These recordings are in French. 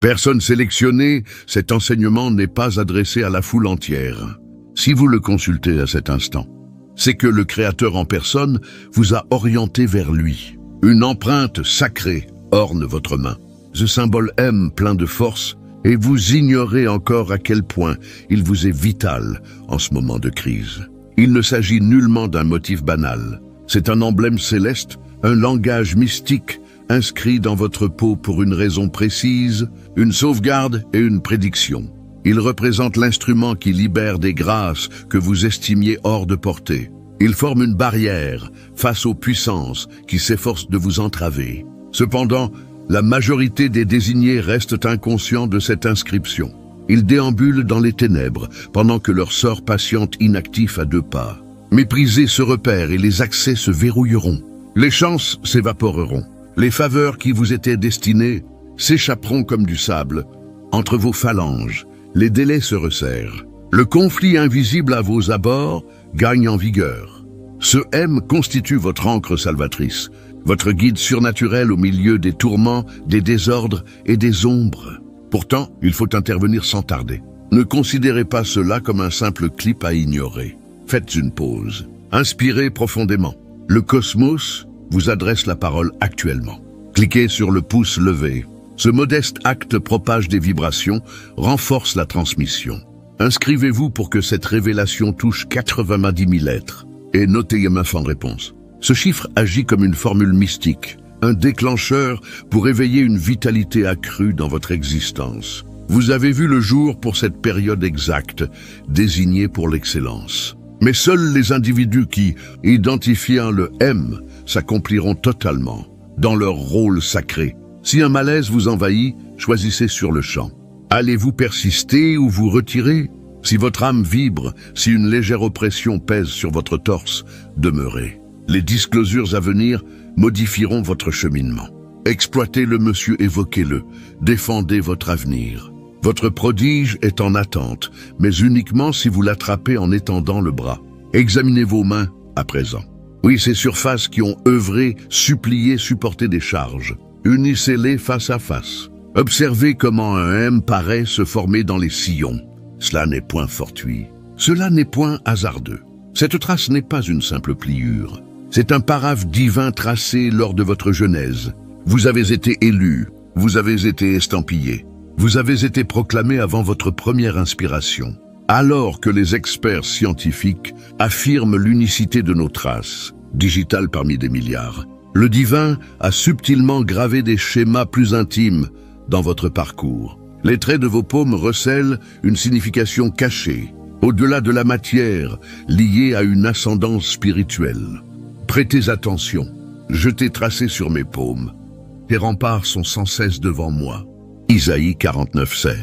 Personne sélectionnée, cet enseignement n'est pas adressé à la foule entière. Si vous le consultez à cet instant, c'est que le Créateur en personne vous a orienté vers lui. Une empreinte sacrée orne votre main. Ce symbole M plein de force, et vous ignorez encore à quel point il vous est vital en ce moment de crise. Il ne s'agit nullement d'un motif banal. C'est un emblème céleste, un langage mystique, inscrit dans votre peau pour une raison précise, une sauvegarde et une prédiction. Il représente l'instrument qui libère des grâces que vous estimiez hors de portée. Il forme une barrière face aux puissances qui s'efforcent de vous entraver. Cependant, la majorité des désignés restent inconscients de cette inscription. Ils déambulent dans les ténèbres pendant que leur sort patiente inactif à 2 pas. Méprisez ce repère et les accès se verrouilleront. Les chances s'évaporeront. Les faveurs qui vous étaient destinées s'échapperont comme du sable. Entre vos phalanges, les délais se resserrent. Le conflit invisible à vos abords gagne en vigueur. Ce M constitue votre ancre salvatrice, votre guide surnaturel au milieu des tourments, des désordres et des ombres. Pourtant, il faut intervenir sans tarder. Ne considérez pas cela comme un simple clip à ignorer. Faites une pause. Inspirez profondément. Le cosmos vous adresse la parole actuellement. Cliquez sur le pouce levé. Ce modeste acte propage des vibrations, renforce la transmission. Inscrivez-vous pour que cette révélation touche 90 000 êtres. Et notez ma fin de réponse. Ce chiffre agit comme une formule mystique, un déclencheur pour éveiller une vitalité accrue dans votre existence. Vous avez vu le jour pour cette période exacte, désignée pour l'excellence. Mais seuls les individus qui, identifiant le M, s'accompliront totalement dans leur rôle sacré. Si un malaise vous envahit, choisissez sur le champ. Allez-vous persister ou vous retirer? Si votre âme vibre, si une légère oppression pèse sur votre torse, demeurez. Les disclosures à venir modifieront votre cheminement. Exploitez-le, monsieur, évoquez-le. Défendez votre avenir. Votre prodige est en attente, mais uniquement si vous l'attrapez en étendant le bras. Examinez vos mains à présent. Oui, ces surfaces qui ont œuvré, supplié, supporté des charges. Unissez-les face à face. Observez comment un M paraît se former dans les sillons. Cela n'est point fortuit. Cela n'est point hasardeux. Cette trace n'est pas une simple pliure. C'est un paraphe divin tracé lors de votre genèse. Vous avez été élu, vous avez été estampillé. Vous avez été proclamé avant votre première inspiration. Alors que les experts scientifiques affirment l'unicité de nos traces, digitales parmi des milliards, le divin a subtilement gravé des schémas plus intimes dans votre parcours. Les traits de vos paumes recèlent une signification cachée, au-delà de la matière, liée à une ascendance spirituelle. Prêtez attention, je t'ai tracé sur mes paumes. Tes remparts sont sans cesse devant moi. Isaïe 49, 16.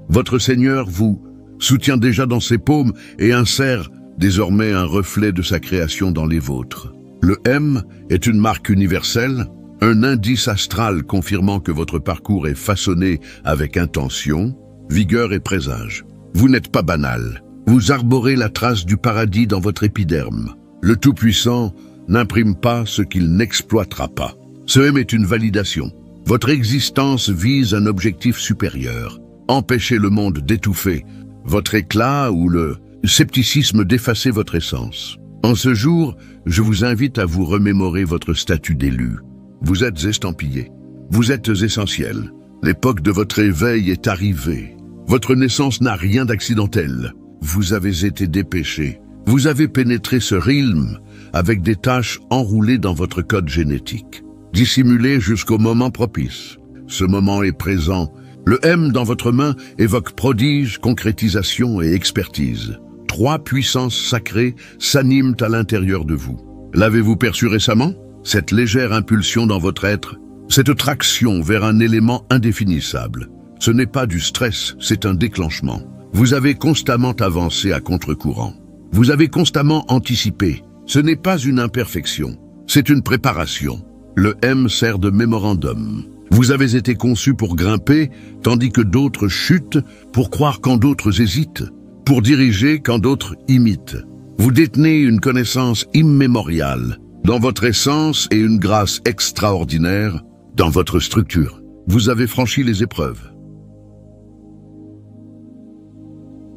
Votre Seigneur vous soutient déjà dans ses paumes et insère désormais un reflet de sa création dans les vôtres. Le M est une marque universelle, un indice astral confirmant que votre parcours est façonné avec intention, vigueur et présage. Vous n'êtes pas banal. Vous arborez la trace du paradis dans votre épiderme. Le Tout-Puissant n'imprime pas ce qu'il n'exploitera pas. Ce M est une validation. Votre existence vise un objectif supérieur. Empêchez le monde d'étouffer votre éclat ou le scepticisme d'effacer votre essence. En ce jour, je vous invite à vous remémorer votre statut d'élu. Vous êtes estampillé. Vous êtes essentiel. L'époque de votre éveil est arrivée. Votre naissance n'a rien d'accidentel. Vous avez été dépêché. Vous avez pénétré ce realm avec des tâches enroulées dans votre code génétique. Dissimulé jusqu'au moment propice. Ce moment est présent. Le M dans votre main évoque prodige, concrétisation et expertise. 3 puissances sacrées s'animent à l'intérieur de vous. L'avez-vous perçu récemment? Cette légère impulsion dans votre être, cette traction vers un élément indéfinissable. Ce n'est pas du stress, c'est un déclenchement. Vous avez constamment avancé à contre-courant. Vous avez constamment anticipé. Ce n'est pas une imperfection, c'est une préparation. Le M sert de mémorandum. Vous avez été conçu pour grimper, tandis que d'autres chutent, pour croire quand d'autres hésitent, pour diriger quand d'autres imitent. Vous détenez une connaissance immémoriale dans votre essence et une grâce extraordinaire dans votre structure. Vous avez franchi les épreuves.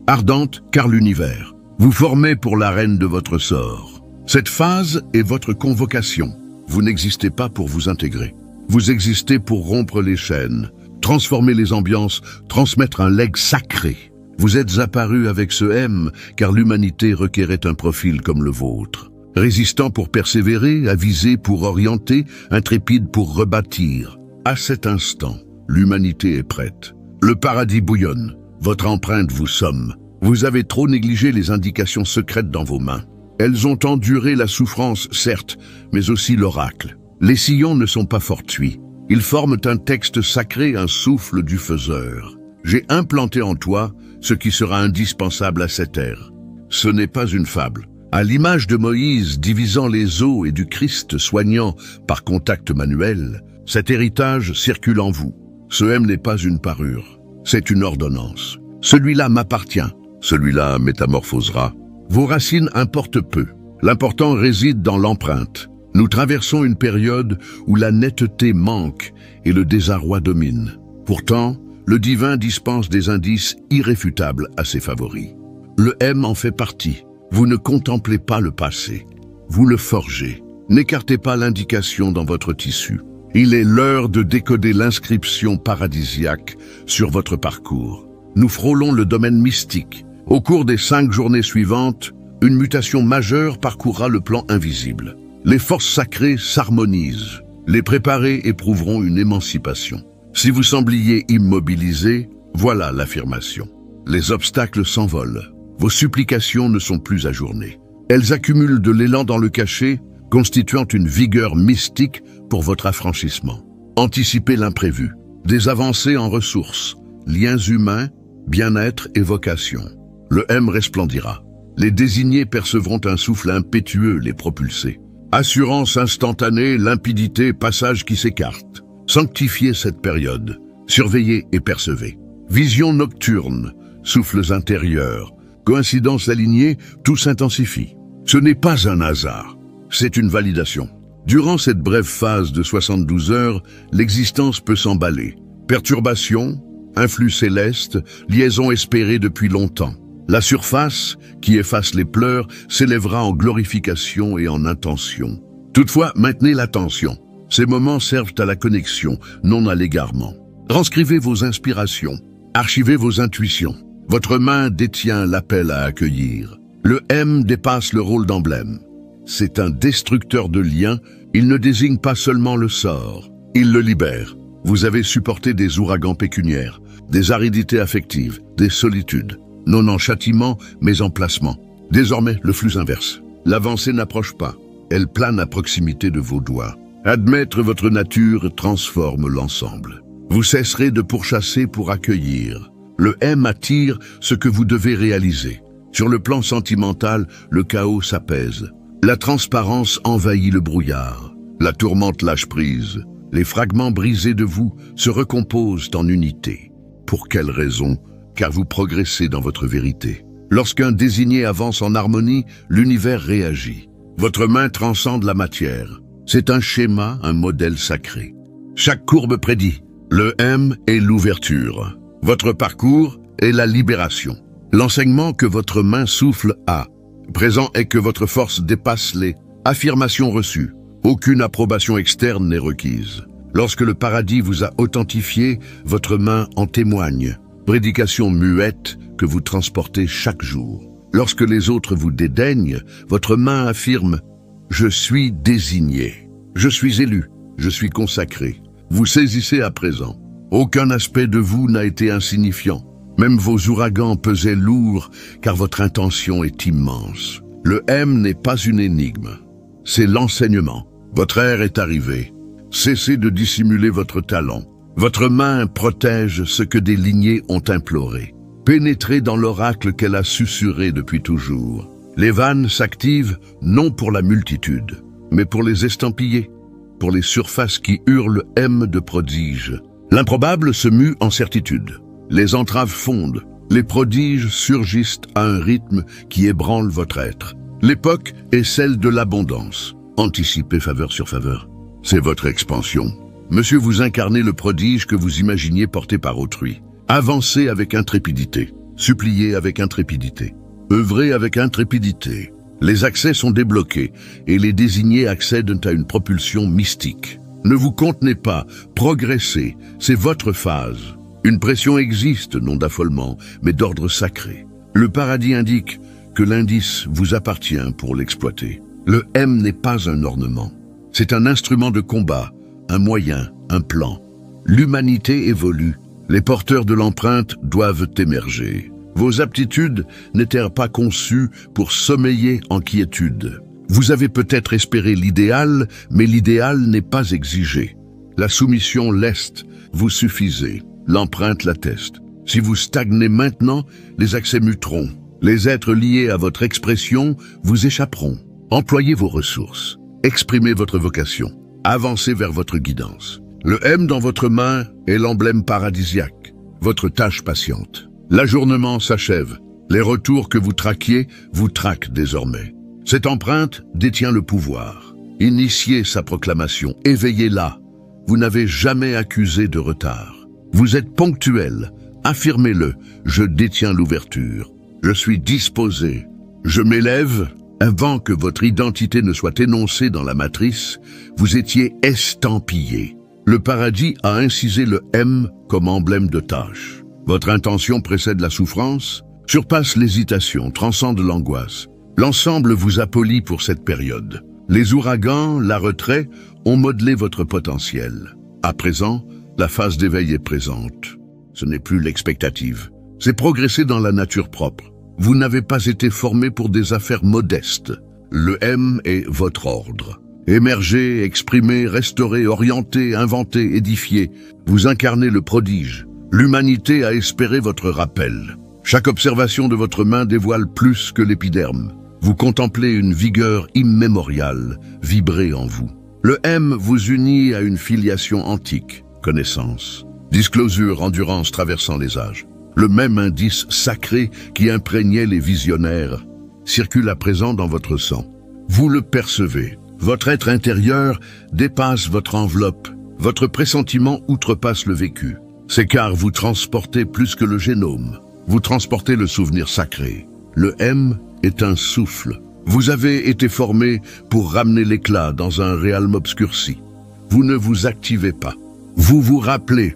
ardente car l'univers. Vous formez pour l'arène de votre sort. Cette phase est votre convocation. Vous n'existez pas pour vous intégrer. Vous existez pour rompre les chaînes, transformer les ambiances, transmettre un legs sacré. Vous êtes apparu avec ce M, car l'humanité requérait un profil comme le vôtre. Résistant pour persévérer, avisé pour orienter, intrépide pour rebâtir. À cet instant, l'humanité est prête. Le paradis bouillonne. Votre empreinte vous somme. Vous avez trop négligé les indications secrètes dans vos mains. Elles ont enduré la souffrance, certes, mais aussi l'oracle. Les sillons ne sont pas fortuits. Ils forment un texte sacré, un souffle du faiseur. J'ai implanté en toi ce qui sera indispensable à cette ère. Ce n'est pas une fable. À l'image de Moïse divisant les eaux et du Christ soignant par contact manuel, cet héritage circule en vous. Ce M n'est pas une parure, c'est une ordonnance. Celui-là m'appartient, celui-là métamorphosera. Vos racines importent peu. L'important réside dans l'empreinte. Nous traversons une période où la netteté manque et le désarroi domine. Pourtant, le divin dispense des indices irréfutables à ses favoris. Le M en fait partie. Vous ne contemplez pas le passé. Vous le forgez. N'écartez pas l'indication dans votre tissu. Il est l'heure de décoder l'inscription paradisiaque sur votre parcours. Nous frôlons le domaine mystique. Au cours des 5 journées suivantes, une mutation majeure parcourra le plan invisible. Les forces sacrées s'harmonisent. Les préparés éprouveront une émancipation. Si vous sembliez immobilisé, voilà l'affirmation. Les obstacles s'envolent. Vos supplications ne sont plus ajournées. Elles accumulent de l'élan dans le cachet, constituant une vigueur mystique pour votre affranchissement. Anticipez l'imprévu. Des avancées en ressources, liens humains, bien-être et vocation. Le M resplendira. Les désignés percevront un souffle impétueux les propulser. Assurance instantanée, limpidité, passage qui s'écarte. Sanctifiez cette période. Surveillez et percevez. Vision nocturne, souffles intérieurs, coïncidences alignées, tout s'intensifie. Ce n'est pas un hasard, c'est une validation. Durant cette brève phase de 72 heures, l'existence peut s'emballer. Perturbations, influx célestes, liaisons espérées depuis longtemps. La surface, qui efface les pleurs, s'élèvera en glorification et en intention. Toutefois, maintenez l'attention. Ces moments servent à la connexion, non à l'égarement. Transcrivez vos inspirations, archivez vos intuitions. Votre main détient l'appel à accueillir. Le M dépasse le rôle d'emblème. C'est un destructeur de liens, il ne désigne pas seulement le sort, il le libère. Vous avez supporté des ouragans pécuniaires, des aridités affectives, des solitudes, non en châtiment, mais en placement. Désormais, le flux inverse. L'avancée n'approche pas, elle plane à proximité de vos doigts. Admettre votre nature transforme l'ensemble. Vous cesserez de pourchasser pour accueillir. Le M attire ce que vous devez réaliser. Sur le plan sentimental, le chaos s'apaise. La transparence envahit le brouillard. La tourmente lâche prise. Les fragments brisés de vous se recomposent en unité. Pour quelle raison? Car vous progressez dans votre vérité. Lorsqu'un désigné avance en harmonie, l'univers réagit. Votre main transcende la matière. C'est un schéma, un modèle sacré. Chaque courbe prédit. Le M est l'ouverture. Votre parcours est la libération. L'enseignement que votre main souffle a. Présent est que votre force dépasse les affirmations reçues. Aucune approbation externe n'est requise. Lorsque le paradis vous a authentifié, votre main en témoigne. Prédication muette que vous transportez chaque jour. Lorsque les autres vous dédaignent, votre main affirme « Je suis désigné, je suis élu, je suis consacré ». Vous saisissez à présent. Aucun aspect de vous n'a été insignifiant. Même vos ouragans pesaient lourd, car votre intention est immense. Le M n'est pas une énigme, c'est l'enseignement. Votre ère est arrivée. Cessez de dissimuler votre talent. Votre main protège ce que des lignées ont imploré. Pénétrez dans l'oracle qu'elle a susurré depuis toujours. Les vannes s'activent non pour la multitude, mais pour les estampillés, pour les surfaces qui hurlent M de prodige. L'improbable se mue en certitude. Les entraves fondent. Les prodiges surgissent à un rythme qui ébranle votre être. L'époque est celle de l'abondance. Anticipez faveur sur faveur. C'est votre expansion. Monsieur, vous incarnez le prodige que vous imaginiez porté par autrui. Avancez avec intrépidité. Suppliez avec intrépidité. Œuvrez avec intrépidité. Les accès sont débloqués et les désignés accèdent à une propulsion mystique. Ne vous contenez pas, progressez, c'est votre phase. Une pression existe, non d'affolement, mais d'ordre sacré. Le paradis indique que l'indice vous appartient pour l'exploiter. Le M n'est pas un ornement. C'est un instrument de combat, un moyen, un plan. L'humanité évolue. Les porteurs de l'empreinte doivent émerger. Vos aptitudes n'étaient pas conçues pour sommeiller en quiétude. Vous avez peut-être espéré l'idéal, mais l'idéal n'est pas exigé. La soumission leste, vous suffisez. L'empreinte l'atteste. Si vous stagnez maintenant, les accès muteront. Les êtres liés à votre expression vous échapperont. Employez vos ressources. Exprimez votre vocation. Avancez vers votre guidance. Le M dans votre main est l'emblème paradisiaque. Votre tâche patiente. L'ajournement s'achève. Les retours que vous traquiez vous traquent désormais. Cette empreinte détient le pouvoir. Initiez sa proclamation, éveillez-la. Vous n'avez jamais accusé de retard. Vous êtes ponctuel, affirmez-le. Je détiens l'ouverture. Je suis disposé. Je m'élève. Avant que votre identité ne soit énoncée dans la matrice, vous étiez estampillé. Le paradis a incisé le M comme emblème de tâche. Votre intention précède la souffrance, surpasse l'hésitation, transcende l'angoisse. L'ensemble vous a poli pour cette période. Les ouragans, la retrait, ont modelé votre potentiel. À présent, la phase d'éveil est présente. Ce n'est plus l'expectative. C'est progresser dans la nature propre. Vous n'avez pas été formé pour des affaires modestes. Le M est votre ordre. Émergez, exprimez, restaurez, orientez, inventez, édifiez. Vous incarnez le prodige. L'humanité a espéré votre rappel. Chaque observation de votre main dévoile plus que l'épiderme. Vous contemplez une vigueur immémoriale vibrer en vous. Le M vous unit à une filiation antique, connaissance, disclosure, endurance traversant les âges. Le même indice sacré qui imprégnait les visionnaires circule à présent dans votre sang. Vous le percevez. Votre être intérieur dépasse votre enveloppe. Votre pressentiment outrepasse le vécu. C'est car vous transportez plus que le génome. Vous transportez le souvenir sacré. Le M est un souffle. Vous avez été formé pour ramener l'éclat dans un réalme obscurci. Vous ne vous activez pas. Vous vous rappelez.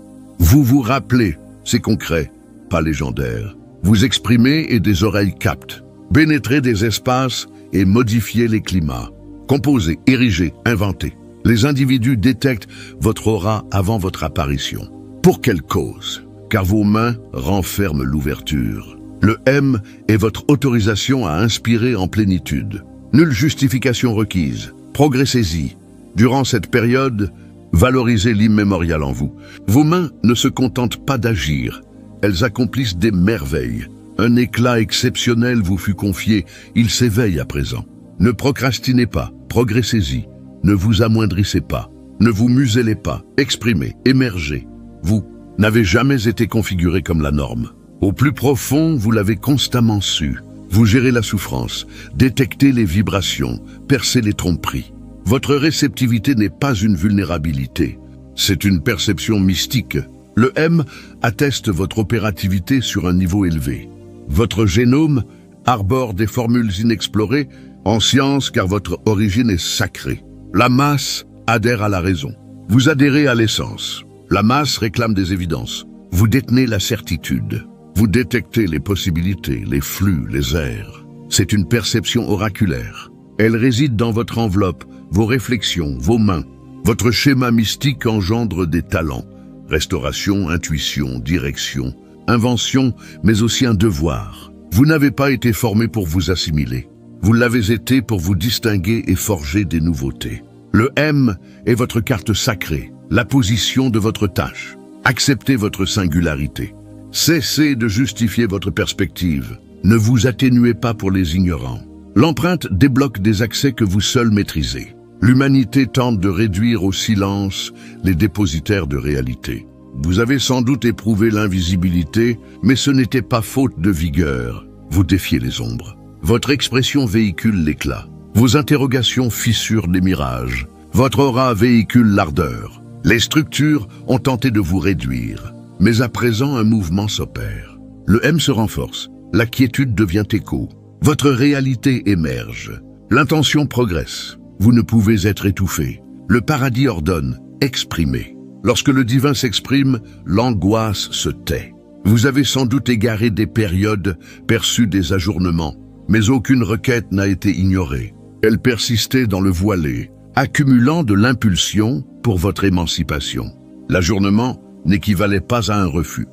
C'est concret, pas légendaire. Vous exprimez et des oreilles captent. Pénétrez des espaces et modifiez les climats. Composez, érigez, inventez. Les individus détectent votre aura avant votre apparition. Pour quelle cause? Car vos mains renferment l'ouverture. Le M est votre autorisation à inspirer en plénitude. Nulle justification requise. Progressez-y. Durant cette période, valorisez l'immémorial en vous. Vos mains ne se contentent pas d'agir. Elles accomplissent des merveilles. Un éclat exceptionnel vous fut confié. Il s'éveille à présent. Ne procrastinez pas. Progressez-y. Ne vous amoindrissez pas. Ne vous muselez pas. Exprimez. Émergez. Vous n'avez jamais été configuré comme la norme. Au plus profond, vous l'avez constamment su. Vous gérez la souffrance, détectez les vibrations, percez les tromperies. Votre réceptivité n'est pas une vulnérabilité, c'est une perception mystique. Le M atteste votre opérativité sur un niveau élevé. Votre génome arbore des formules inexplorées en science car votre origine est sacrée. La masse adhère à la raison. Vous adhérez à l'essence. La masse réclame des évidences. Vous détenez la certitude. Vous détectez les possibilités, les flux, les airs. C'est une perception oraculaire. Elle réside dans votre enveloppe, vos réflexions, vos mains. Votre schéma mystique engendre des talents. Restauration, intuition, direction, invention, mais aussi un devoir. Vous n'avez pas été formé pour vous assimiler. Vous l'avez été pour vous distinguer et forger des nouveautés. Le M est votre carte sacrée, la position de votre tâche. Acceptez votre singularité. Cessez de justifier votre perspective. Ne vous atténuez pas pour les ignorants. L'empreinte débloque des accès que vous seul maîtrisez. L'humanité tente de réduire au silence les dépositaires de réalité. Vous avez sans doute éprouvé l'invisibilité, mais ce n'était pas faute de vigueur. Vous défiez les ombres. Votre expression véhicule l'éclat. Vos interrogations fissurent les mirages. Votre aura véhicule l'ardeur. Les structures ont tenté de vous réduire. Mais à présent, un mouvement s'opère. Le M se renforce. La quiétude devient écho. Votre réalité émerge. L'intention progresse. Vous ne pouvez être étouffé. Le paradis ordonne, exprimez. Lorsque le divin s'exprime, l'angoisse se tait. Vous avez sans doute égaré des périodes, perçu des ajournements, mais aucune requête n'a été ignorée. Elle persistait dans le voilé, accumulant de l'impulsion pour votre émancipation. L'ajournement n'équivalait pas à un refus.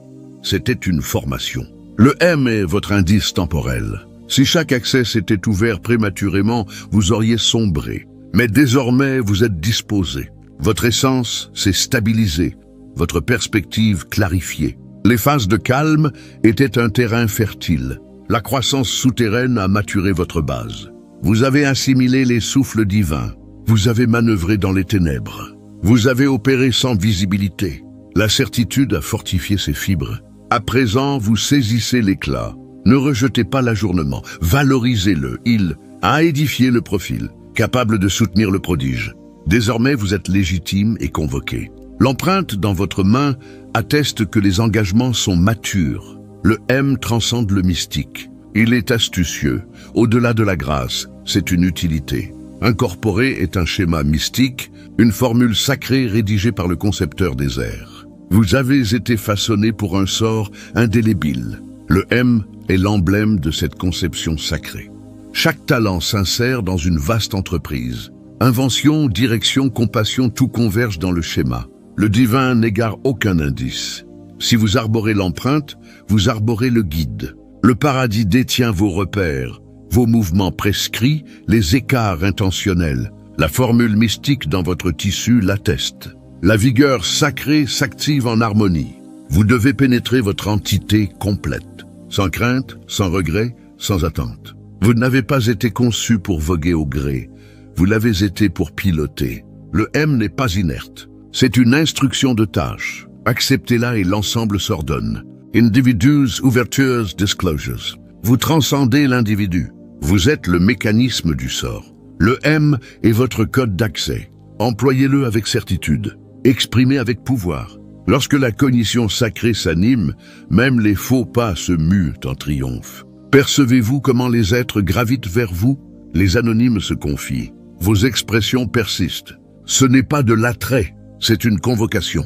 C'était une formation. Le M est votre indice temporel. Si chaque accès s'était ouvert prématurément, vous auriez sombré. Mais désormais, vous êtes disposé. Votre essence s'est stabilisée, votre perspective clarifiée. Les phases de calme étaient un terrain fertile. La croissance souterraine a maturé votre base. Vous avez assimilé les souffles divins. Vous avez manœuvré dans les ténèbres. Vous avez opéré sans visibilité. La certitude a fortifié ses fibres. À présent, vous saisissez l'éclat. Ne rejetez pas l'ajournement. Valorisez-le. Il a édifié le profil, capable de soutenir le prodige. Désormais, vous êtes légitime et convoqué. L'empreinte dans votre main atteste que les engagements sont matures. Le M transcende le mystique. Il est astucieux. Au-delà de la grâce, c'est une utilité. Incorporé est un schéma mystique, une formule sacrée rédigée par le concepteur des airs. Vous avez été façonné pour un sort indélébile. Le M est l'emblème de cette conception sacrée. Chaque talent s'insère dans une vaste entreprise. Invention, direction, compassion, tout converge dans le schéma. Le divin n'égare aucun indice. Si vous arborez l'empreinte, vous arborez le guide. Le paradis détient vos repères, vos mouvements prescrits, les écarts intentionnels. La formule mystique dans votre tissu l'atteste. La vigueur sacrée s'active en harmonie. Vous devez pénétrer votre entité complète, sans crainte, sans regret, sans attente. Vous n'avez pas été conçu pour voguer au gré. Vous l'avez été pour piloter. Le M n'est pas inerte. C'est une instruction de tâche. Acceptez-la et l'ensemble s'ordonne. Individuals, ouvertures, disclosures. Vous transcendez l'individu. Vous êtes le mécanisme du sort. Le M est votre code d'accès. Employez-le avec certitude. Exprimez avec pouvoir. Lorsque la cognition sacrée s'anime, même les faux pas se muent en triomphe. Percevez-vous comment les êtres gravitent vers vous? Les anonymes se confient. Vos expressions persistent. Ce n'est pas de l'attrait, c'est une convocation.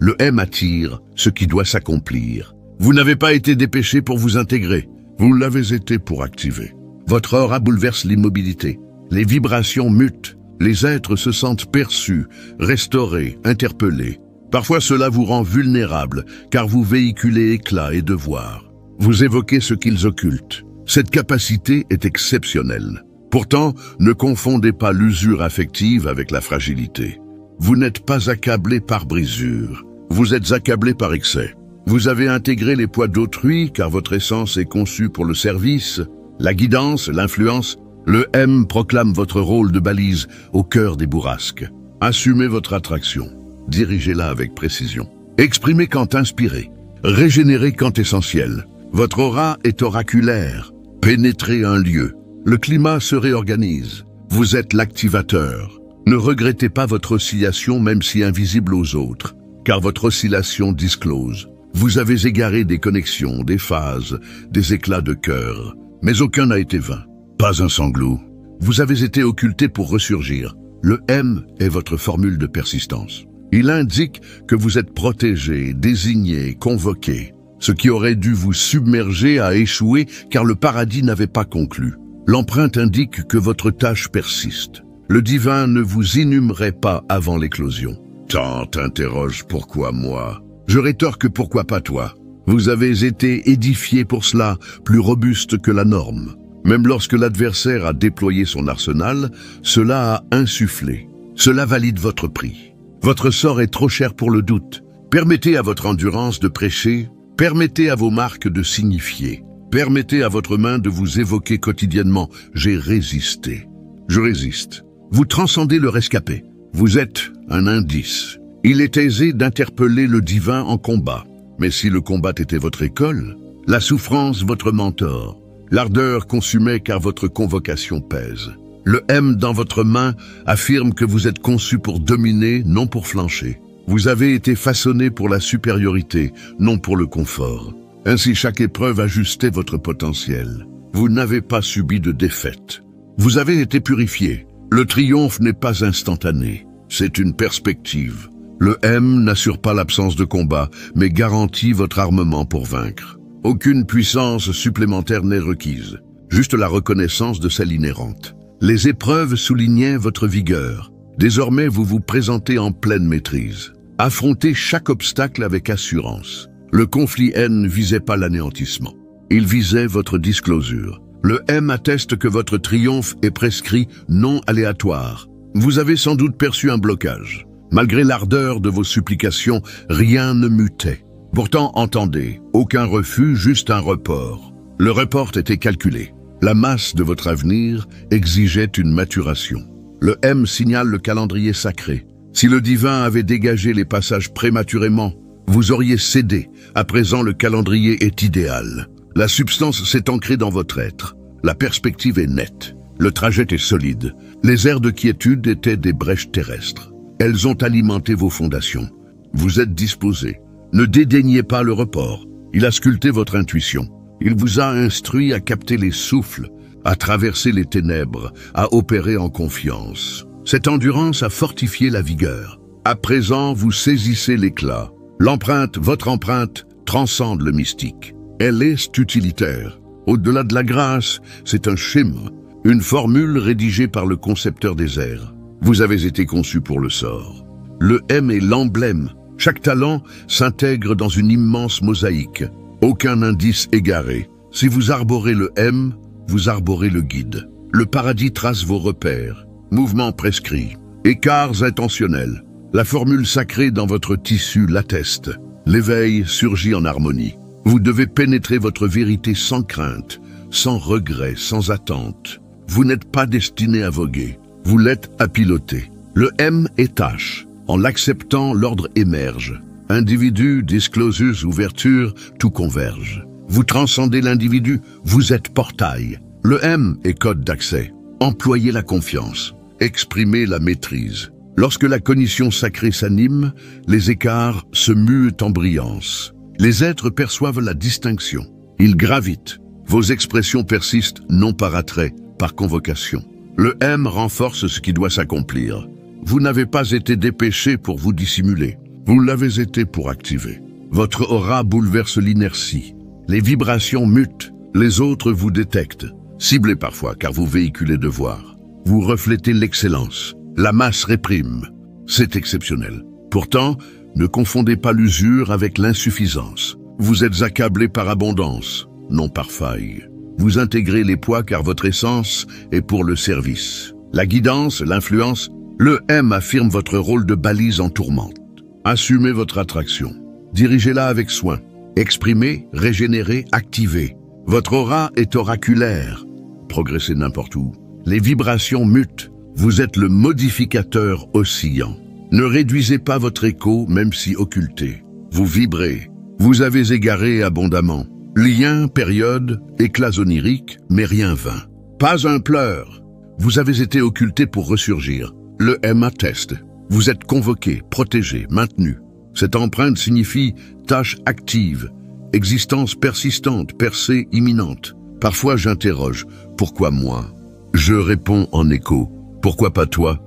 Le M attire ce qui doit s'accomplir. Vous n'avez pas été dépêché pour vous intégrer. Vous l'avez été pour activer. Votre aura bouleverse l'immobilité. Les vibrations mutent. Les êtres se sentent perçus, restaurés, interpellés. Parfois cela vous rend vulnérable, car vous véhiculez éclat et devoir. Vous évoquez ce qu'ils occultent. Cette capacité est exceptionnelle. Pourtant, ne confondez pas l'usure affective avec la fragilité. Vous n'êtes pas accablé par brisure. Vous êtes accablé par excès. Vous avez intégré les poids d'autrui, car votre essence est conçue pour le service, la guidance, l'influence. Le M proclame votre rôle de balise au cœur des bourrasques. Assumez votre attraction. Dirigez-la avec précision. Exprimez quand inspiré. Régénérez quand essentiel. Votre aura est oraculaire. Pénétrez un lieu. Le climat se réorganise. Vous êtes l'activateur. Ne regrettez pas votre oscillation même si invisible aux autres, car votre oscillation disclose. Vous avez égaré des connexions, des phases, des éclats de cœur, mais aucun n'a été vain. Pas un sanglot. Vous avez été occulté pour ressurgir. Le M est votre formule de persistance. Il indique que vous êtes protégé, désigné, convoqué. Ce qui aurait dû vous submerger a échoué car le paradis n'avait pas conclu. L'empreinte indique que votre tâche persiste. Le divin ne vous inhumerait pas avant l'éclosion. Tant interroge pourquoi moi. Je rétorque pourquoi pas toi. Vous avez été édifié pour cela, plus robuste que la norme. Même lorsque l'adversaire a déployé son arsenal, cela a insufflé. Cela valide votre prix. Votre sort est trop cher pour le doute. Permettez à votre endurance de prêcher, permettez à vos marques de signifier, permettez à votre main de vous évoquer quotidiennement « J'ai résisté ». Je résiste. Vous transcendez le rescapé. Vous êtes un indice. Il est aisé d'interpeller le divin en combat. Mais si le combat était votre école, la souffrance votre mentor, l'ardeur consumait car votre convocation pèse. Le M dans votre main affirme que vous êtes conçu pour dominer, non pour flancher. Vous avez été façonné pour la supériorité, non pour le confort. Ainsi, chaque épreuve ajustait votre potentiel. Vous n'avez pas subi de défaite. Vous avez été purifié. Le triomphe n'est pas instantané. C'est une perspective. Le M n'assure pas l'absence de combat, mais garantit votre armement pour vaincre. Aucune puissance supplémentaire n'est requise, juste la reconnaissance de celle inhérente. Les épreuves soulignaient votre vigueur. Désormais, vous vous présentez en pleine maîtrise. Affrontez chaque obstacle avec assurance. Le conflit N ne visait pas l'anéantissement. Il visait votre disclosure. Le M atteste que votre triomphe est prescrit, non aléatoire. Vous avez sans doute perçu un blocage. Malgré l'ardeur de vos supplications, rien ne mutait. Pourtant, entendez, aucun refus, juste un report. Le report était calculé. La masse de votre avenir exigeait une maturation. Le M signale le calendrier sacré. Si le divin avait dégagé les passages prématurément, vous auriez cédé. À présent, le calendrier est idéal. La substance s'est ancrée dans votre être. La perspective est nette. Le trajet est solide. Les aires de quiétude étaient des brèches terrestres. Elles ont alimenté vos fondations. Vous êtes disposé. Ne dédaignez pas le report. Il a sculpté votre intuition. Il vous a instruit à capter les souffles, à traverser les ténèbres, à opérer en confiance. Cette endurance a fortifié la vigueur. À présent, vous saisissez l'éclat. L'empreinte, votre empreinte, transcende le mystique. Elle est utilitaire. Au-delà de la grâce, c'est un schéma, une formule rédigée par le concepteur des airs. Vous avez été conçu pour le sort. Le M est l'emblème. Chaque talent s'intègre dans une immense mosaïque. Aucun indice égaré. Si vous arborez le M, vous arborez le guide. Le paradis trace vos repères. Mouvements prescrits. Écarts intentionnels. La formule sacrée dans votre tissu l'atteste. L'éveil surgit en harmonie. Vous devez pénétrer votre vérité sans crainte, sans regret, sans attente. Vous n'êtes pas destiné à voguer. Vous l'êtes à piloter. Le M est tâche. En l'acceptant, l'ordre émerge. Individu, disclosus, ouverture, tout converge. Vous transcendez l'individu, vous êtes portail. Le M est code d'accès. Employez la confiance. Exprimez la maîtrise. Lorsque la cognition sacrée s'anime, les écarts se muent en brillance. Les êtres perçoivent la distinction. Ils gravitent. Vos expressions persistent non par attrait, par convocation. Le M renforce ce qui doit s'accomplir. Vous n'avez pas été dépêché pour vous dissimuler. Vous l'avez été pour activer. Votre aura bouleverse l'inertie. Les vibrations mutent. Les autres vous détectent. Ciblés parfois, car vous véhiculez devoir. Vous reflétez l'excellence. La masse réprime. C'est exceptionnel. Pourtant, ne confondez pas l'usure avec l'insuffisance. Vous êtes accablé par abondance, non par faille. Vous intégrez les poids car votre essence est pour le service. La guidance, l'influence, le M affirme votre rôle de balise en tourmente. Assumez votre attraction. Dirigez-la avec soin. Exprimez, régénérez, activez. Votre aura est oraculaire. Progressez n'importe où. Les vibrations mutent. Vous êtes le modificateur oscillant. Ne réduisez pas votre écho, même si occulté. Vous vibrez. Vous avez égaré abondamment. Lien, période, éclats oniriques, mais rien vain. Pas un pleur. Vous avez été occulté pour ressurgir. Le M atteste. Vous êtes convoqué, protégé, maintenu. Cette empreinte signifie tâche active, existence persistante, percée imminente. Parfois j'interroge, pourquoi moi? Je réponds en écho, pourquoi pas toi?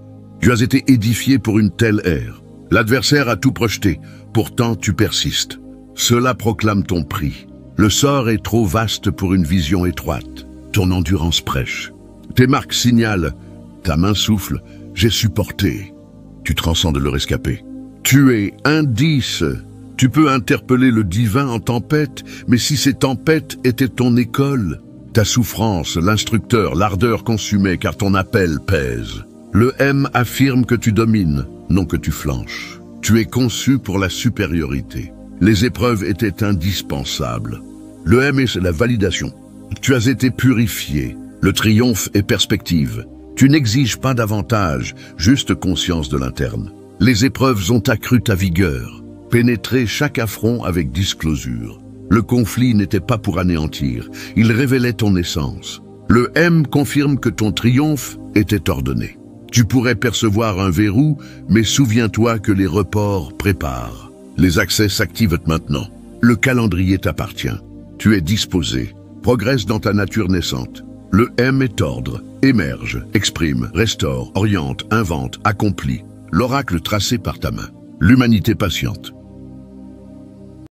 Tu as été édifié pour une telle ère. L'adversaire a tout projeté, pourtant tu persistes. Cela proclame ton prix. Le sort est trop vaste pour une vision étroite. Ton endurance prêche. Tes marques signalent, ta main souffle, j'ai supporté. Tu transcendes le rescapé. Tu es indice. Tu peux interpeller le divin en tempête, mais si ces tempêtes étaient ton école, ta souffrance, l'instructeur, l'ardeur consumée car ton appel pèse. Le M affirme que tu domines, non que tu flanches. Tu es conçu pour la supériorité. Les épreuves étaient indispensables. Le M est la validation. Tu as été purifié. Le triomphe est perspective. Tu n'exiges pas davantage, juste conscience de l'interne. Les épreuves ont accru ta vigueur. Pénétrer chaque affront avec disclosure. Le conflit n'était pas pour anéantir, il révélait ton essence. Le M confirme que ton triomphe était ordonné. Tu pourrais percevoir un verrou, mais souviens-toi que les reports préparent. Les accès s'activent maintenant. Le calendrier t'appartient. Tu es disposé. Progresse dans ta nature naissante. Le M est ordre. Émerge, exprime, restaure, oriente, invente, accomplit. L'oracle tracé par ta main. L'humanité patiente.